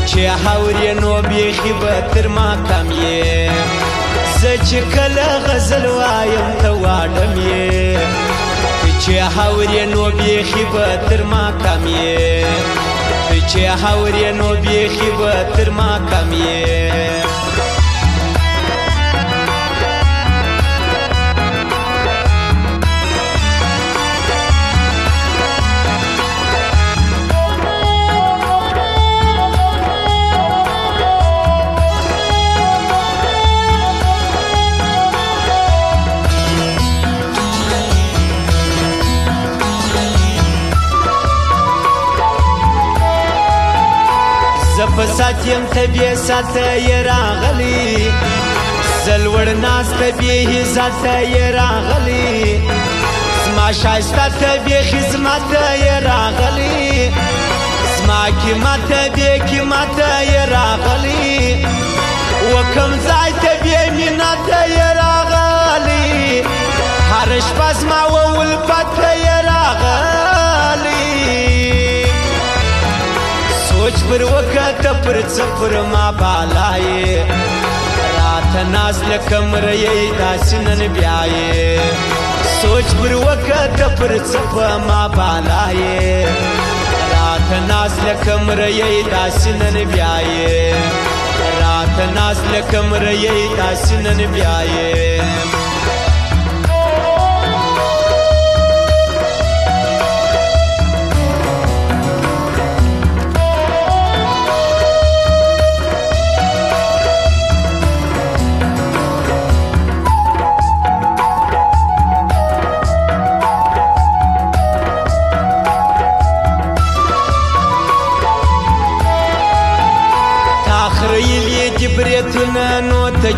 چې هورې نو بیخي به تر ما کم یې زه چې کله غزل وایم ته واډم یې چې هورې نو بیخي به تر ما کم یې چې هورې نو بیخي به تر ما کم یې زه ساتیم ته بې ساته یې راغلی زه لوړ ناسته بې عزته یې راغلی زما ښایسته ته بې خدمته یې راغلی زما قیمته بې قیمته یې راغلی و کوم ځای ته بې منته یې راغلی هره شپه زما و ولفته یې راغلی سوچ پر وکته پر څه پر ما بالا یې راته ناز لکه مرۍ داسې نن بیا یې سوچ پر وکته پر څه په ما بالا یې راته ناز لکه مرۍ داسې نن بیا یې راته ناز لکه مرۍ داسې نن بیا یې خریلی دی بریتونه نو ته